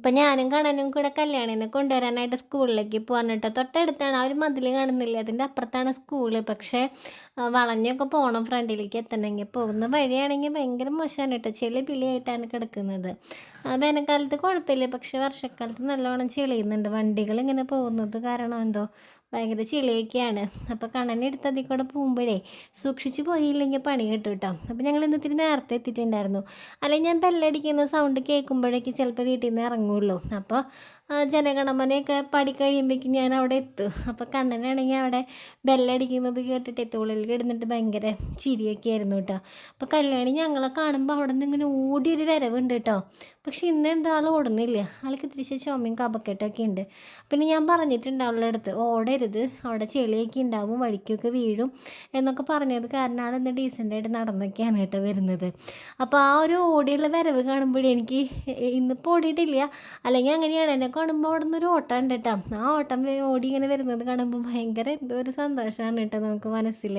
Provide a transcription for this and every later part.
ഇപ്പം ഞാനും കണ്ണനും കൂടെ കല്യാണിനെ കൊണ്ടുവരാനായിട്ട് സ്കൂളിലേക്ക് പോകാൻ കേട്ടോ. തൊട്ടടുത്താണ്, ആ ഒരു മതിൽ കാണുന്നില്ലേ, അതിൻ്റെ അപ്പുറത്താണ് സ്കൂള്. പക്ഷേ വളഞ്ഞൊക്കെ പോകണം ഫ്രണ്ടിലേക്ക് എത്തണമെങ്കിൽ. പോകുന്ന വഴിയാണെങ്കിൽ ഭയങ്കര മോശമാണ് കേട്ടോ, ചെളി പിളിയായിട്ടാണ് കിടക്കുന്നത്. വേനൽക്കാലത്ത് കുഴപ്പമില്ല, പക്ഷേ വർഷക്കാലത്ത് നല്ലോണം ചെളിയുന്നുണ്ട്. വണ്ടികൾ ഇങ്ങനെ പോകുന്നത് കാരണം എന്തോ ഭയങ്കര ചെളിയൊക്കെയാണ്. അപ്പോൾ കണ്ണനെടുത്ത് അതിൽ കൂടെ പോകുമ്പോഴേ സൂക്ഷിച്ച് പോയില്ലെങ്കിൽ പണി കിട്ടും കേട്ടോ. അപ്പോൾ ഞങ്ങൾ ഇന്ന് ഇത്തിരി നേരത്തെ എത്തിയിട്ടുണ്ടായിരുന്നു. അല്ലെങ്കിൽ ഞാൻ ബെല്ലടിക്കുന്ന സൗണ്ട് കേൾക്കുമ്പോഴേക്ക് ചിലപ്പോൾ വീട്ടിൽ നിന്ന് ഇറങ്ങുള്ളൂ. അപ്പോൾ ജനഗണമനയൊക്കെ പാടിക്കഴിയുമ്പോഴേക്കും ഞാൻ അവിടെ എത്തും. അപ്പോൾ കണ്ണനാണെങ്കിൽ അവിടെ ബെല്ലടിക്കുന്നത് കേട്ടിട്ട് തോളിൽ കിടന്നിട്ട് ഭയങ്കര ചിരിയൊക്കെ ആയിരുന്നു കേട്ടോ. അപ്പോൾ കല്യാണി ഞങ്ങളെ കാണുമ്പോൾ അവിടെ നിന്ന് ഇങ്ങനെ ഓടിയൊരു വരവുണ്ട് കേട്ടോ. പക്ഷെ ഇന്ന് എന്താ ആൾ ഓടുന്നില്ല, ആൾക്ക് തിരിച്ച് ചുമയും കപക്കെട്ടൊക്കെ ഉണ്ട്. പിന്നെ ഞാൻ പറഞ്ഞിട്ടുണ്ട് അവളുടെ അടുത്ത് ഓടരുത്, അവിടെ ചെളിയൊക്കെ ഉണ്ടാവും, വഴിക്കൊക്കെ വീഴും എന്നൊക്കെ പറഞ്ഞത് കാരണം ആൾ ഇന്ന് ഡീസൻ്റായിട്ട് നടന്നൊക്കെയാണ് കേട്ടോ വരുന്നത്. അപ്പോൾ ആ ഒരു ഓടിയുള്ള വരവ് കാണുമ്പോഴേ എനിക്ക് ഇന്നിപ്പോൾ ഓടിയിട്ടില്ല, അല്ലെങ്കിൽ അങ്ങനെയാണ്, എന്നെ കാണുമ്പോൾ അവിടെ നിന്നൊരു ഓട്ടം ഉണ്ട് കേട്ടോ. ആ ഓട്ടം ഓടി ഇങ്ങനെ വരുന്നത് കാണുമ്പോൾ ഭയങ്കര എന്തോ ഒരു സന്തോഷമാണ് കേട്ടോ നമുക്ക് മനസ്സിൽ.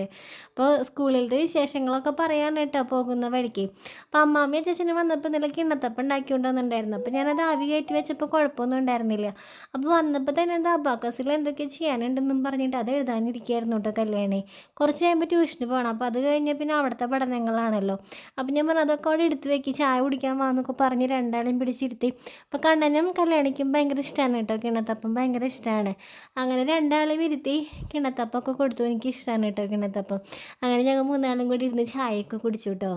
അപ്പോൾ സ്കൂളിലത്തെ വിശേഷങ്ങളൊക്കെ പറയാൻ കേട്ടോ പോകുന്ന വഴിക്ക്. അപ്പോൾ അമ്മാമ്മയും അച്ഛനും വന്നപ്പോൾ ഇന്നലെ കിണ്ണത്തപ്പം ഉണ്ടാക്കിക്കൊണ്ട് വന്നിട്ടുണ്ടായിരുന്നു. അപ്പോൾ ഞാനത് ആവി കയറ്റി വെച്ചപ്പോൾ കുഴപ്പമൊന്നും ഉണ്ടായിരുന്നില്ല. അപ്പോൾ വന്നപ്പോൾ തന്നെ എന്താ അബാക്കസിൽ എന്തൊക്കെ ചെയ്യാനുണ്ടെന്നും പറഞ്ഞിട്ട് അത് എഴുതാനിരിക്കുകയായിരുന്നു കേട്ടോ കല്യാണി. കുറച്ച് കഴിയുമ്പോൾ ട്യൂഷന് പോകണം. അപ്പോൾ അത് കഴിഞ്ഞാൽ പിന്നെ അവിടുത്തെ പഠനങ്ങളാണല്ലോ. അപ്പോൾ ഞാൻ പറഞ്ഞു അതൊക്കെ അവിടെ എടുത്ത് വെക്കി, ചായ കുടിക്കാൻ വാന്നൊക്കെ പറഞ്ഞ് രണ്ടാളെയും പിടിച്ചിരുത്തി. അപ്പോൾ കണ്ണനും കല്യാണിക്കും ഭയങ്കര ഇഷ്ടമാണ് കേട്ടോ കിണ്ണത്തപ്പം, ഭയങ്കര ഇഷ്ടമാണ്. അങ്ങനെ രണ്ടാളെയും ഇരുത്തി കിണ്ണത്തപ്പമൊക്കെ കൊടുത്തു. എനിക്ക് ഇഷ്ടമാണ് കേട്ടോ കിണ്ണത്തപ്പം. അങ്ങനെ ഞങ്ങൾ മൂന്നാളും കൂടി ഇരുന്ന് ചായയൊക്കെ കുടിച്ചു കേട്ടോ.